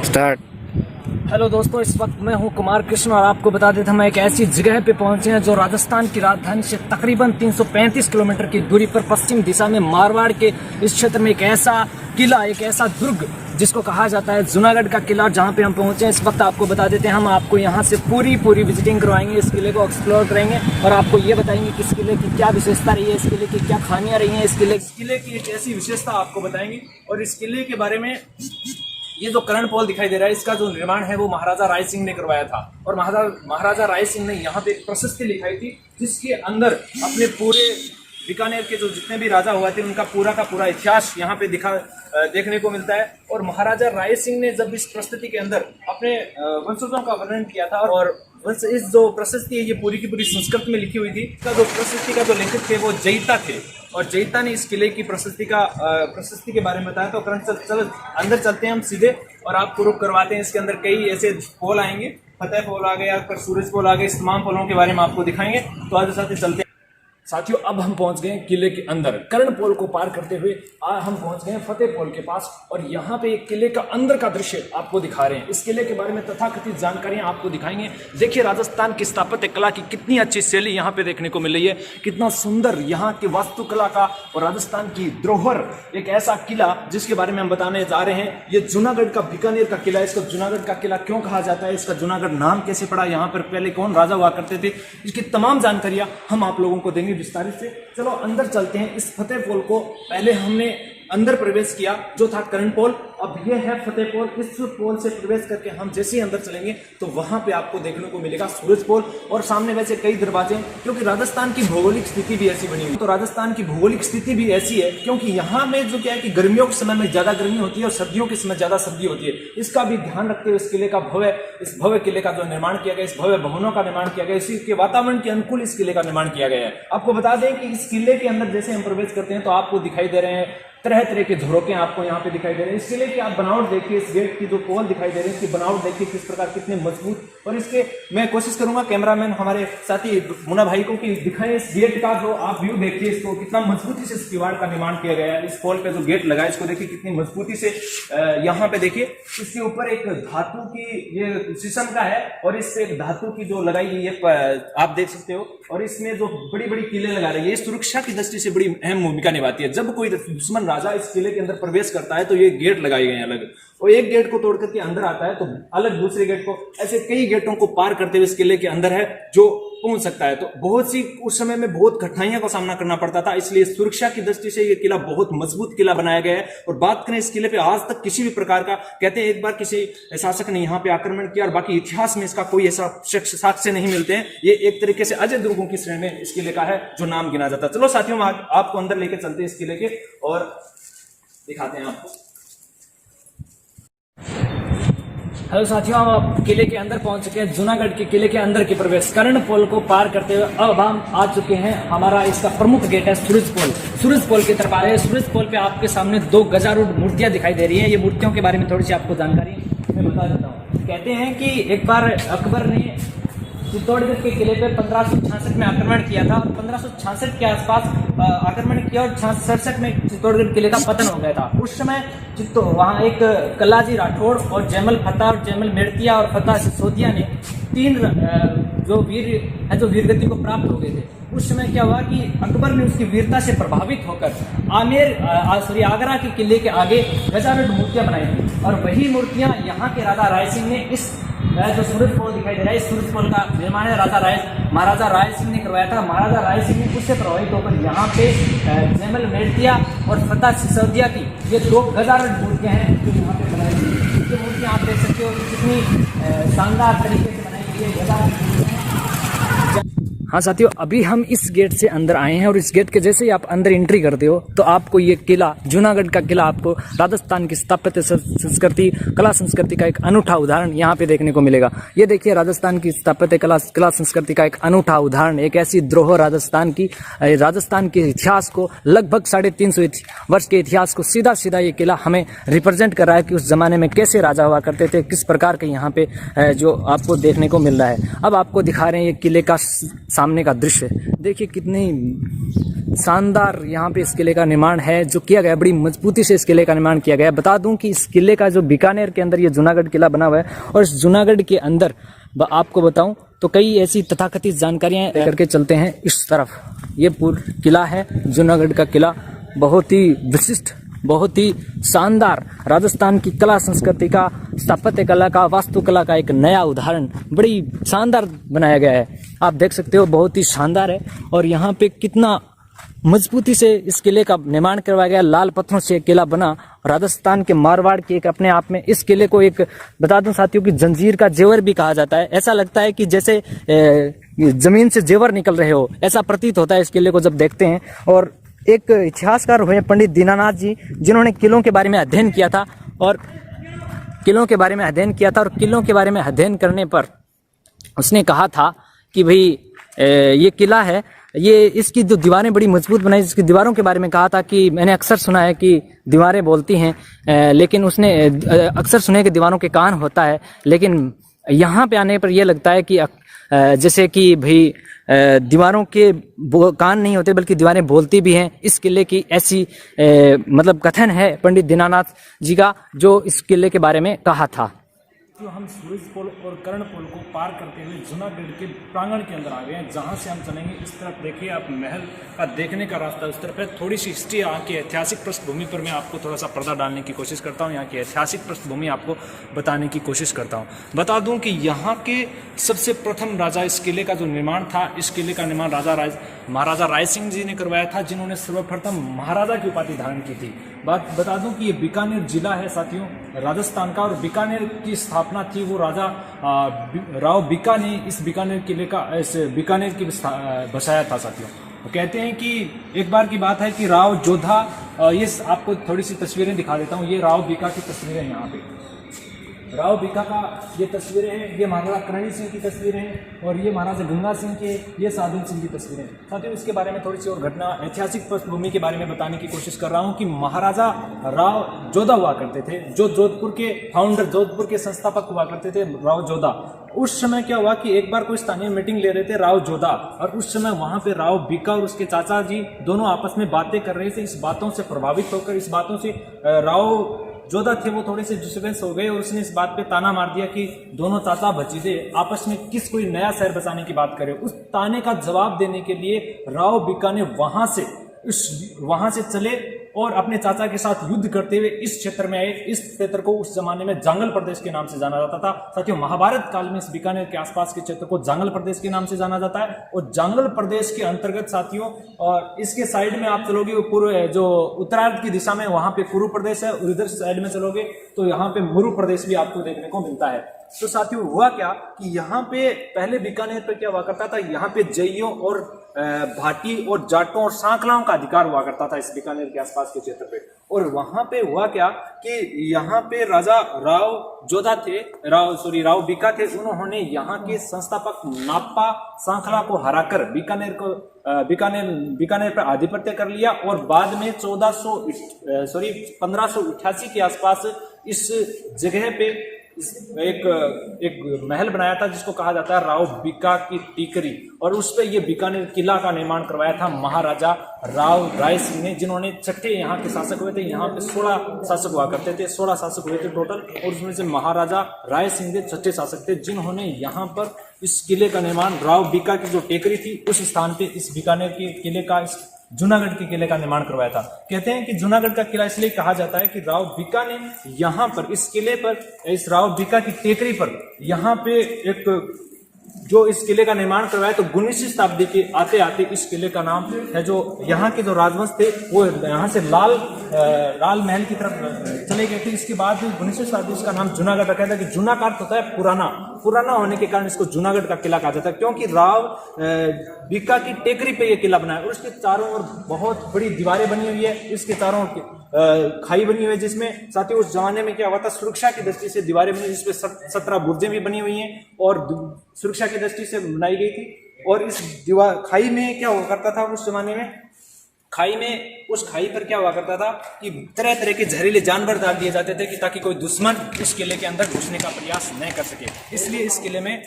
Start. Hello दोस्तों, इस वक्त मैं हूं कुमार कृष्ण और आपको बता देता हम एक ऐसी जगह पे पहुंचे हैं जो राजस्थान की राजधानी से तकरीबन 335 किलोमीटर की दूरी पर पश्चिम दिशा में मारवाड़ के इस क्षेत्र में एक ऐसा किला, एक ऐसा दुर्ग जिसको कहा जाता है जूनागढ़ का किला, जहां पे हम पहुंचे हैं। इस वक्त आपको बता देते हैं, हम आपको यहां से पूरी विजिटिंग करवाएंगे, इस किले को एक्सप्लोर करेंगे और आपको ये बताएंगे कि इस किले की क्या विशेषता रही है, इस किले की क्या खामियां रही हैं, इस किले की एक ऐसी विशेषता आपको बताएंगे। और इस किले के बारे में, ये जो करण दिखाई दे रहा है, इसका जो निर्माण है वो महाराजा राय सिंह ने करवाया था। और महाराजा राय सिंह ने यहाँ पे एक प्रशस्ति लिखाई थी जिसके अंदर अपने पूरे बीकानेर के जो जितने भी राजा हुए थे उनका पूरा का पूरा इतिहास यहाँ पे देखने को मिलता है। और महाराजा राय सिंह ने जब इस प्रस्तुति के अंदर अपने वंशजों का वर्णन किया था, और इस जो प्रशस्ति है ये पूरी की पूरी संस्कृत में लिखी हुई थी। इसका जो प्रशस्ति का जो लेखक थे वो जयिता थे, और जयिता ने इस किले की प्रशस्ति के बारे में बताया। तो चल अंदर चलते हैं हम सीधे और आपको रुक करवाते हैं। इसके अंदर कई ऐसे पोल आएंगे, फतेह पोल आ गया, फिर सूरज पोल आ गए, इस तमाम पोलों के बारे में आपको दिखाएंगे। तो आज साथ चलते हैं साथियों। अब हम पहुंच गए किले के अंदर। कर्ण पोल को पार करते हुए हम पहुंच गए फतेह पोल के पास, और यहाँ पे एक किले का अंदर का दृश्य आपको दिखा रहे हैं। इस किले के बारे में तथाकथित जानकारियां आपको दिखाएंगे। देखिए राजस्थान की स्थापत्य कला की कितनी अच्छी शैली यहाँ पे देखने को मिल रही है, कितना सुंदर यहाँ की वास्तुकला का, और राजस्थान की धरोहर एक ऐसा किला जिसके बारे में हम बताने जा रहे हैं। ये जूनागढ़ का बीकानेर का किला है। इसको जूनागढ़ का किला क्यों कहा जाता है, इसका जूनागढ़ नाम कैसे पड़ा, यहाँ पर पहले कौन राजा हुआ करते थे, इसकी तमाम जानकारियां हम आप लोगों को देंगे विस्तारित से। चलो अंदर चलते हैं। इस फतेह पोल को पहले हमने अंदर प्रवेश किया जो था कर्ण पोल, अब ये है फतेह पोल। इस पोल से प्रवेश करके हम जैसे ही अंदर चलेंगे तो वहां पे आपको देखने को मिलेगा सूरज पोल, और सामने वैसे कई दरवाजे, क्योंकि राजस्थान की भौगोलिक स्थिति भी ऐसी बनी हुई। तो राजस्थान की भौगोलिक स्थिति भी ऐसी है क्योंकि यहाँ में जो क्या है कि गर्मियों के समय में ज्यादा गर्मी होती है और सर्दियों के समय ज्यादा सर्दी होती है। इसका भी ध्यान रखते हुए इस किले का इस भव्य किले का जो निर्माण किया गया, इस भव्य भवनों का निर्माण किया गया, इसी के वातावरण के अनुकूल इस किले का निर्माण किया गया है। आपको बता दें कि इस किले के अंदर जैसे हम प्रवेश करते हैं तो आपको दिखाई दे रहे हैं तरह तरह के झरोके आपको यहाँ पे दिखाई दे रहे हैं। इस किले की आप बनावट देखिए, इस गेट की जो पोल दिखाई दे रही है इसकी बनावट देखिए किस प्रकार, कितने मजबूत। और इसके मैं कोशिश करूंगा कैमरामैन हमारे साथी मुन्ना भाई को कि दिखाएं इस गेट का जो आप व्यू देखिए, इसको कितना मजबूती से इस किवाड़ का निर्माण किया गया है। इस पोल पे जो गेट लगा है इसको देखिए कितनी मजबूती से। यहाँ पे देखिए इसके ऊपर एक धातु की, ये शीशम का है, और इस पे एक धातु की जो लगाई गई है आप देख सकते हो। और इसमें जो बड़ी बड़ी किले लगा रही है, सुरक्षा की दृष्टि से बड़ी अहम भूमिका निभाती है। जब कोई दुश्मन राजा इस किले के अंदर प्रवेश करता है तो ये गेट लगाए गए हैं अलग, और एक गेट को तोड़ करके अंदर आता है तो अलग दूसरे गेट को, ऐसे कई गेटों को पार करते हुए इस किले के अंदर है जो पहुंच सकता है। तो बहुत सी उस समय में बहुत कठिनाइयों का सामना करना पड़ता था, इसलिए सुरक्षा की दृष्टि से ये किला बहुत मजबूत किला बनाया गया है। और बात करें इस किले पे, आज तक किसी भी प्रकार का, कहते हैं एक बार किसी शासक ने यहाँ पे आक्रमण किया और बाकी इतिहास में इसका कोई ऐसा साक्ष्य नहीं मिलते हैं। ये एक तरीके से अजय दुर्गों की श्रेणी में इस किले का है जो नाम गिना जाता है। चलो साथियों, आपको अंदर लेके चलते हैं इस किले के और दिखाते हैं आपको। हेलो साथियों, हम आप किले के अंदर पहुंच चुके हैं। जूनागढ़ के किले के अंदर की प्रवेश कर्ण पोल को पार करते हुए अब हम आ चुके हैं। हमारा इसका प्रमुख गेट है सूरज पोल। सूरज पोल की तरफ आ रहे हैं। सूरज पोल पे आपके सामने दो गजारूढ़ मूर्तियां दिखाई दे रही हैं। ये मूर्तियों के बारे में थोड़ी सी आपको जानकारी मैं बता देता हूँ। कहते हैं कि एक बार अकबर ने चित्तौड़गढ़ के किले पे 1566 में आक्रमण किया था, और 1566 के आसपास आक्रमण किया और 67 में चित्तौड़गढ़ किले का पतन हो गया था। उस समय वहाँ एक कल्लाजी राठौड़ और जयमल फता और जयमल मेड़तिया और फता सिसोदिया ने तीन जो वीरगति को प्राप्त हो गए थे। उस समय क्या हुआ कि अकबर ने उसकी वीरता से प्रभावित होकर आगरा के किले के आगे गजारूढ़ मूर्तियां बनाई थी, और वही मूर्तियां यहाँ के राजा राय सिंह ने इस जो सूरज पोल दिखाई दे रहा है, इस सूरज पोल का निर्माण महाराजा राय सिंह ने करवाया था। महाराजा राय सिंह ने उससे प्रभावित होकर यहाँ पे जयमल मेड़तिया और फता सिसोदिया की ये दो गजारूढ़ मूर्तियां हैं जो यहाँ पे बनाई गई। ये मूर्तियां आप देख सकते हो कि कितनी शानदार तरीके से बनाई गई है, गजारूढ़। हाँ साथियों, अभी हम इस गेट से अंदर आए हैं, और इस गेट के जैसे ही आप अंदर एंट्री करते हो तो आपको ये किला, जूनागढ़ का किला, आपको राजस्थान की स्थापत्य संस्कृति, कला संस्कृति का एक अनूठा उदाहरण यहाँ पे देखने को मिलेगा। ये देखिए राजस्थान की स्थापत्य कला संस्कृति का एक अनूठा उदाहरण, एक ऐसी धरोहर राजस्थान के इतिहास को, लगभग 350 वर्ष के इतिहास को सीधा सीधा ये किला हमें रिप्रेजेंट कर रहा है कि उस जमाने में कैसे राजा हुआ करते थे, किस प्रकार के यहाँ पे जो आपको देखने को मिल रहा है। अब आपको दिखा रहे हैं ये किले का सामने का दृश्य। देखिए कितनी शानदार यहाँ पे इस किले का निर्माण है जो किया गया, बड़ी मजबूती से इस किले का निर्माण किया गया है। बता दूं कि इस किले का जो बीकानेर के अंदर ये जूनागढ़ किला बना हुआ है, और इस जूनागढ़ के अंदर आपको बताऊं तो कई ऐसी तथाकथित जानकारियां करके चलते हैं। इस तरफ ये पूरा किला है, जूनागढ़ का किला, बहुत ही विशिष्ट, बहुत ही शानदार, राजस्थान की कला संस्कृति का, स्थापत्य कला का, वास्तुकला का एक नया उदाहरण बड़ी शानदार बनाया गया है। आप देख सकते हो, बहुत ही शानदार है। और यहाँ पे कितना मजबूती से इस किले का निर्माण करवाया गया, लाल पत्थरों से किला बना, राजस्थान के मारवाड़ के एक अपने आप में इस किले को एक बता दूं साथियों की जंजीर का जेवर भी कहा जाता है। ऐसा लगता है कि जैसे जमीन से जेवर निकल रहे हो, ऐसा प्रतीत होता है इस किले को जब देखते हैं। और एक इतिहासकार हुए पंडित दीनानाथ जी, जिन्होंने किलों के बारे में अध्ययन किया था, और किलों के बारे में अध्ययन किया था, और किलों के बारे में अध्ययन करने पर उसने कहा था कि भाई ये किला है, ये इसकी जो दीवारें बड़ी मजबूत बनाई, इसकी दीवारों के बारे में कहा था कि मैंने अक्सर सुना है कि दीवारें बोलती हैं, लेकिन उसने अक्सर सुने कि दीवारों के कान होता है, लेकिन यहाँ पे आने पर यह लगता है कि जैसे कि भाई दीवारों के कान नहीं होते बल्कि दीवारें बोलती भी हैं। इस किले की ऐसी मतलब कथन है पंडित दीनानाथ जी का, जो इस किले के बारे में कहा था। जो हम सूरज पोल और कर्ण पोल को पार करते हुए जूनागढ़ के प्रांगण के अंदर आ गए हैं, जहां से हम चलेंगे। इस तरफ देखिए आप, महल का देखने का रास्ता उस तरफ है। थोड़ी सी हिस्ट्री यहाँ की ऐतिहासिक पृष्ठभूमि पर मैं आपको थोड़ा सा पर्दा डालने की कोशिश करता हूँ, यहाँ की ऐतिहासिक पृष्ठभूमि आपको बताने की कोशिश करता हूँ। बता दूँ कि यहाँ के सबसे प्रथम राजा, इस किले का जो निर्माण था, इस किले का निर्माण महाराजा राय सिंह जी ने करवाया था, जिन्होंने सर्वप्रथम महाराजा की उपाधि धारण की थी। बात बता दूं कि ये बीकानेर जिला है साथियों, राजस्थान का, और बीकानेर की स्थापना थी वो राजा राव बीका ने इस बीकानेर किले का, इस बीकानेर की बसाया था साथियों। वो कहते हैं कि एक बार की बात है कि राव जोधा, ये आपको थोड़ी सी तस्वीरें दिखा देता हूँ, ये राव बीका की तस्वीरें यहाँ पे, राव बीका का ये तस्वीरें हैं, ये महाराजा करणी सिंह की तस्वीरें हैं, और ये महाराजा गंगा सिंह के, ये साधन सिंह की तस्वीरें हैं। साथियों इसके बारे में थोड़ी सी और घटना, ऐतिहासिक पृष्ठभूमि के बारे में बताने की कोशिश कर रहा हूँ कि महाराजा राव जोधा हुआ करते थे, जो जोधपुर के फाउंडर, जोधपुर के संस्थापक हुआ करते थे, राव जोधा। उस समय क्या हुआ कि एक बार कोई स्थानीय मीटिंग ले रहे थे राव जोधा, और उस समय वहां पे राव बीका और उसके चाचा जी दोनों आपस में बातें कर रहे थे। इस बातों से प्रभावित होकर, इस बातों से राव जोधा थे वो थोड़े से डिस्टर्बेंस हो गए, और उसने इस बात पे ताना मार दिया कि दोनों चाचा भतीजे आपस में किस कोई नया शहर बसाने की बात करे। उस ताने का जवाब देने के लिए राव बीका ने वहां से चले और अपने चाचा के साथ युद्ध करते हुए इस क्षेत्र में आए। इस क्षेत्र को उस जमाने में जांगल प्रदेश के नाम से जाना जाता था। साथियों महाभारत काल में इस बीकानेर के आसपास के क्षेत्र को जांगल प्रदेश के नाम से जाना जाता है, और जांगल प्रदेश के अंतर्गत साथियों, और इसके साइड में आप चलोगे पूर्व, जो उत्तरार्ध की दिशा में, वहां पे कुरु प्रदेश है, और इधर साइड में चलोगे तो यहाँ पे मुरु प्रदेश भी आपको देखने को मिलता है। तो साथियों हुआ क्या कि यहाँ पे पहले बीकानेर पे क्या हुआ करता था, यहाँ पे जैयों और भाटी और जाटों और सांकलाओं का अधिकार हुआ करता था इस बीकानेर के आसपास के क्षेत्र पे। और वहां पे हुआ क्या कि यहाँ पे राजा राव जोधा थे, राव बीका थे, उन्होंने यहाँ के संस्थापक नाप्पा सांखला को हराकर बीकानेर पर आधिपत्य कर लिया, और बाद में 1588 के आसपास इस जगह पे एक महल बनाया था जिसको कहा जाता है राव बीका की टीकरी, और उस पर यह बीकानेर किला का निर्माण करवाया था महाराजा राव राय सिंह ने, जिन्होंने छठे यहाँ के शासक हुए थे। यहाँ पे 16 शासक हुआ करते थे, 16 शासक हुए थे टोटल, और उसमें से महाराजा राय सिंह के छठे शासक थे, जिन्होंने यहाँ पर इस किले का निर्माण, राव बीका की जो टेकरी थी उस स्थान पे इस बीकानेर के किले का, इस जूनागढ़ के किले का निर्माण करवाया था। कहते हैं कि जूनागढ़ का किला इसलिए कहा जाता है कि राव बीका ने यहाँ पर, इस किले पर, इस राव बीका की टेकरी पर यहाँ पे एक जो इस किले का निर्माण करवाया, तो 19वीं शताब्दी के आते आते इस किले का नाम है, जो यहाँ के जो राजवंश थे वो यहाँ से लाल महल की तरफ चले गए थे। इसके बाद 19वीं शताब्दी इसका नाम जूनागढ़ रखा था, कि जूना का अर्थ होता है पुराना होने के कारण इसको जूनागढ़ का किला कहा जाता है, क्योंकि राव बीका की टेकरी पे ये किला बना है, और इसके चारों ओर बहुत बड़ी दीवारें बनी हुई है, इसके चारों खाई बनी हुई है, जिसमें साथ ही उस जमाने में क्या हुआ था, सुरक्षा की दृष्टि से दीवारें बनी, जिसपे 17 बुर्जें भी बनी हुई हैं और सुरक्षा की दृष्टि से बनाई गई थी। और इस खाई में क्या हुआ करता था उस जमाने में, उस खाई पर क्या हुआ करता था कि तरह तरह के जहरीले जानवर डाल दिए जाते थे, कि ताकि कोई दुश्मन इस किले के अंदर घुसने का प्रयास न कर सके, इसलिए इस किले में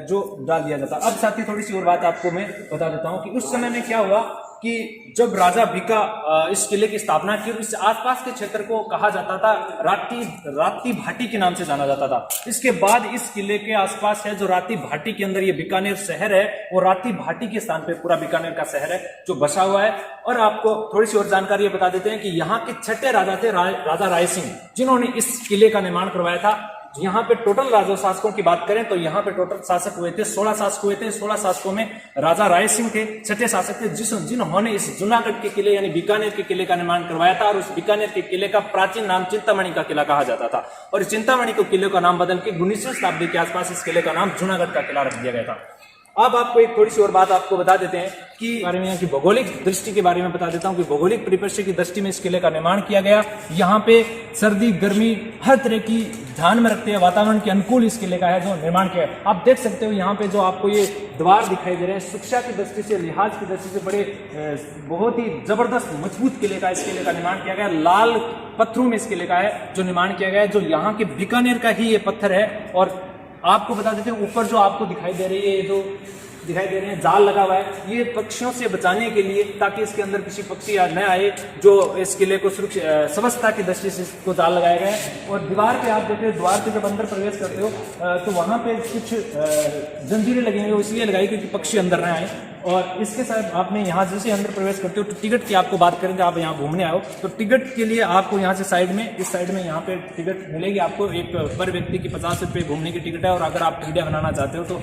जो डाल दिया जाता। अब साथ ही थोड़ी सी और बात आपको मैं बता देता हूँ कि उस समय में क्या हुआ कि जब राजा भिका इस किले की स्थापना की और इस आसपास के क्षेत्र को कहा जाता था राती भाटी के नाम से जाना जाता था। इसके बाद इस किले के आसपास है जो राती भाटी के अंदर ये बीकानेर शहर है, वो राती भाटी के स्थान पे पूरा बीकानेर का शहर है जो बसा हुआ है। और आपको थोड़ी सी और जानकारी बता देते हैं कि यहाँ के छठे राजा थे राजा राय सिंह, जिन्होंने इस किले का निर्माण करवाया था। यहाँ पे टोटल राजा शासकों की बात करें तो यहाँ पे टोटल शासक हुए थे 16 शासक हुए थे। 16 शासकों में राजा राय सिंह थे, छठे शासक थे, जिन्होंने इस जूनागढ़ के किले यानी बीकानेर के किले का निर्माण करवाया था। और उस बीकानेर के किले का प्राचीन नाम चिंतामणि का किला कहा जाता था और इस चिंतामणि को किले का नाम बदल के 19वीं शताब्दी के आसपास इस किले का नाम जूनागढ़ का किला रख दिया गया था। अब आपको एक थोड़ी सी और बात आपको बता देते हैं कि बारे में, यहाँ की भौगोलिक दृष्टि के बारे में बता देता हूँ कि भौगोलिक परिदृश्य की दृष्टि में इस किले का निर्माण किया गया। यहाँ पे सर्दी गर्मी हर तरह की ध्यान में रखते हैं वातावरण के अनुकूल इस किले का है जो निर्माण किया है। आप देख सकते हो यहाँ पे जो आपको ये द्वार दिखाई दे रहे हैं, शिक्षा की दृष्टि से, लिहाज की दृष्टि से बड़े बहुत ही जबरदस्त मजबूत किले का इस किले का निर्माण किया गया। लाल पत्थरों में इस किले का है जो निर्माण किया गया है, जो यहाँ के बीकानेर का ही ये पत्थर है। और आपको बता देते हैं ऊपर जो आपको दिखाई दे रही है, जो दिखाई दे रहे हैं जाल लगा हुआ है, ये पक्षियों से बचाने के लिए, ताकि इसके अंदर किसी पक्षी न आए, जो इस किले को स्वच्छता की दृष्टि से इसको जाल लगाया गया है। और दीवार पे आप देखते हैं, द्वार पे जब अंदर प्रवेश करते हो तो वहां पे कुछ जंजीरें लगी हुई, इसलिए लगाई क्योंकि पक्षी अंदर न आए। और इसके साथ आपने यहाँ जैसे अंदर प्रवेश करते हो तो टिकट की आपको बात करें, जब आप यहाँ घूमने आओ तो टिकट के लिए आपको यहाँ से साइड में, इस साइड में यहाँ पे टिकट मिलेगी आपको। एक पर व्यक्ति की 50 रुपये घूमने की टिकट है। और अगर आप वीडियो बनाना चाहते हो तो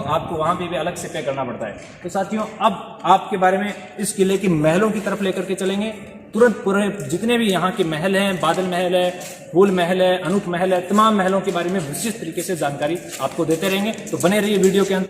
आपको वहाँ पे भी अलग से पे करना पड़ता है। तो साथियों, अब आपके बारे में इस किले की महलों की तरफ लेकर के चलेंगे। तुरंत पूरे जितने भी यहाँ के महल हैं, बादल महल है, फूल महल है, अनूप महल है, तमाम महलों के बारे में विशिष्ट तरीके से जानकारी आपको देते रहेंगे। तो बने रहिए वीडियो के अंत।